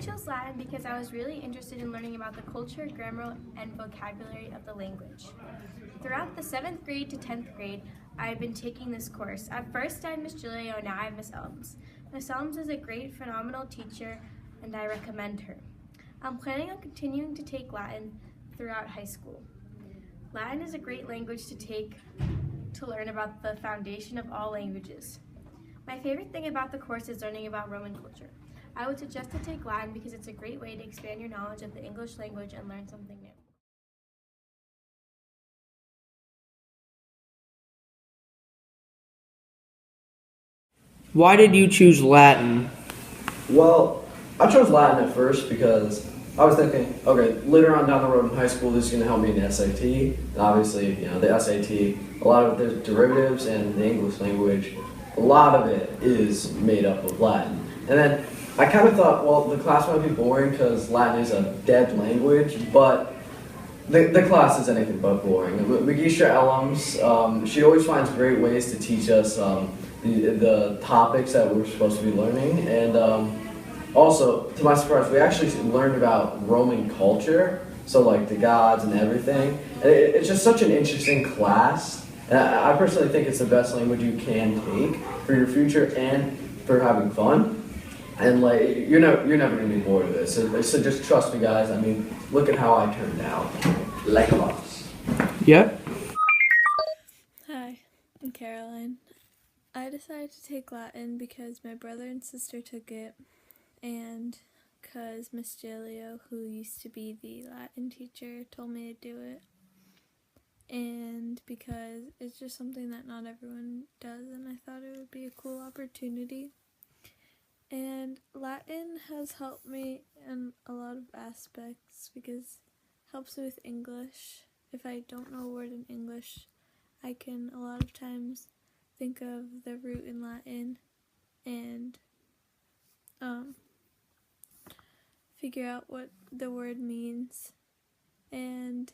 chose Latin because I was really interested in learning about the culture, grammar, and vocabulary of the language. Throughout the 7th grade to 10th grade, I've been taking this course. At first I had Miss Julio, now I have Miss Elms. Miss Elms is a great, phenomenal teacher, and I recommend her. I'm planning on continuing to take Latin throughout high school. Latin is a great language to take to learn about the foundation of all languages. My favorite thing about the course is learning about Roman culture. I would suggest to take Latin because it's a great way to expand your knowledge of the English language and learn something new. Why did you choose Latin? Well, I chose Latin at first because I was thinking, okay, later on down the road in high school, this is going to help me in the SAT. And obviously, the SAT, a lot of the derivatives and the English language, a lot of it is made up of Latin. And then I kind of thought, well, the class might be boring because Latin is a dead language, but the class is anything but boring. Magistra Elms, she always finds great ways to teach us the topics that we're supposed to be learning. And also, to my surprise, we actually learned about Roman culture, so like the gods and everything. And it's just such an interesting class. And I personally think it's the best language you can take for your future and for having fun. And like you're never gonna be bored of this. So just trust me, guys. I mean, look at how I turned out. Like a boss. Yep. Hi, I'm Caroline. I decided to take Latin because my brother and sister took it, and because Miss Julio, who used to be the Latin teacher, told me to do it, and because it's just something that not everyone does, and I thought it would be a cool opportunity. And Latin has helped me in a lot of aspects because it helps me with English. If I don't know a word in English, I can a lot of times think of the root in Latin and figure out what the word means. And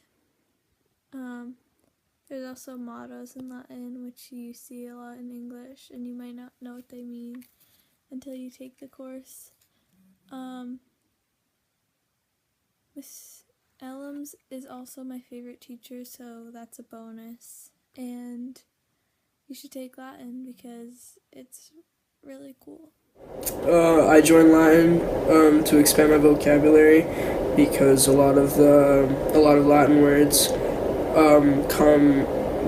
there's also mottos in Latin, which you see a lot in English, and you might not know what they mean until you take the course. Miss Elms is also my favorite teacher, so that's a bonus. And you should take Latin because it's really cool. I joined Latin to expand my vocabulary because a lot of Latin words a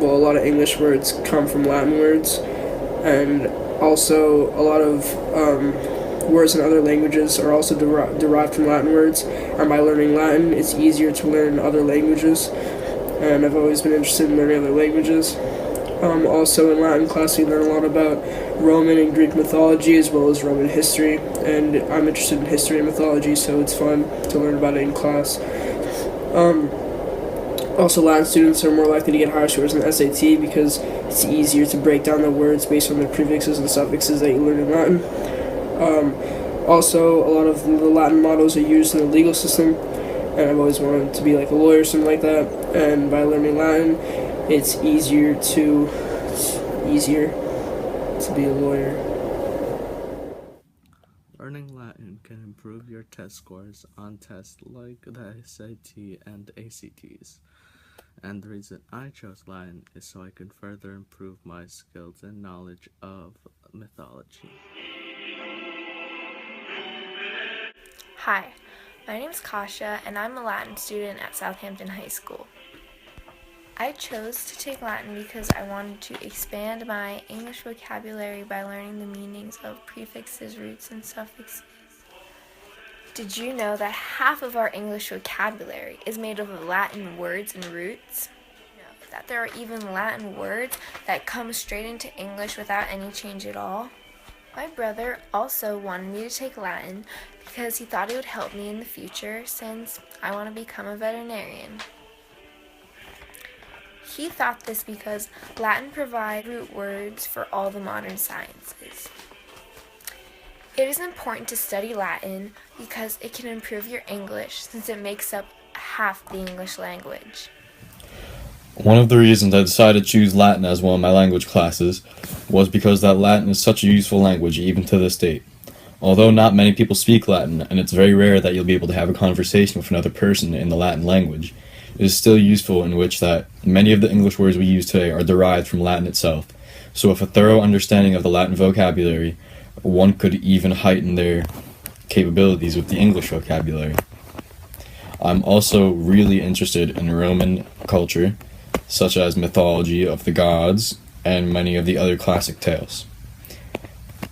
lot of English words come from Latin words, and also a lot of words in other languages are also derived from Latin words. And by learning Latin, it's easier to learn other languages, and I've always been interested in learning other languages. Also in Latin class we learn a lot about Roman and Greek mythology as well as Roman history, and I'm interested in history and mythology, so it's fun to learn about it in class. Also, Latin students are more likely to get higher scores in the SAT because it's easier to break down the words based on the prefixes and suffixes that you learn in Latin. Also, a lot of the Latin mottos are used in the legal system, and I've always wanted to be like a lawyer or something like that, and by learning Latin, it's easier to be a lawyer. Learning Latin can improve your test scores on tests like the SAT and ACTs. And the reason I chose Latin is so I can further improve my skills and knowledge of mythology. Hi, my name is Kasha, and I'm a Latin student at Southampton High School. I chose to take Latin because I wanted to expand my English vocabulary by learning the meanings of prefixes, roots, and suffixes. Did you know that half of our English vocabulary is made up of Latin words and roots? That there are even Latin words that come straight into English without any change at all? My brother also wanted me to take Latin because he thought it would help me in the future since I want to become a veterinarian. He thought this because Latin provides root words for all the modern sciences. It is important to study Latin because it can improve your English since it makes up half the English language. One of the reasons I decided to choose Latin as one of my language classes was because that Latin is such a useful language even to this date. Although not many people speak Latin, and it's very rare that you'll be able to have a conversation with another person in the Latin language, it is still useful in which that many of the English words we use today are derived from Latin itself. So with a thorough understanding of the Latin vocabulary, one could even heighten their capabilities with the English vocabulary. I'm also really interested in Roman culture, such as mythology of the gods and many of the other classic tales.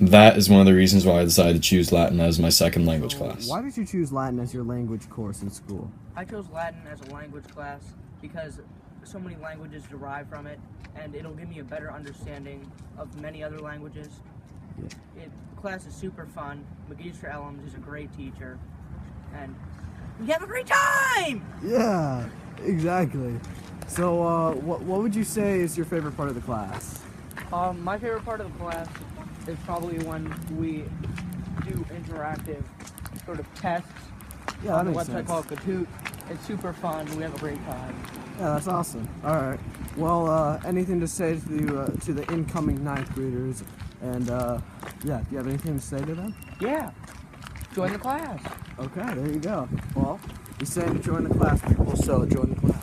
That is one of the reasons why I decided to choose Latin as my second language class. Why did you choose Latin as your language course in school? I chose Latin as a language class because so many languages derive from it, and it'll give me a better understanding of many other languages. Class is super fun. Magister Elms is a great teacher, and we have a great time! Yeah, exactly. So, what would you say is your favorite part of the class? My favorite part of the class is probably when we do interactive sort of tests Yeah, on that the makes website sense. called Kahoot. It's super fun. We have a great time. Yeah, that's awesome. All right. Well, anything to say to the incoming ninth graders? And yeah, do you have anything to say to them? Yeah, join the class. Okay, there you go. Well, he's saying to join the class, people, so join the class.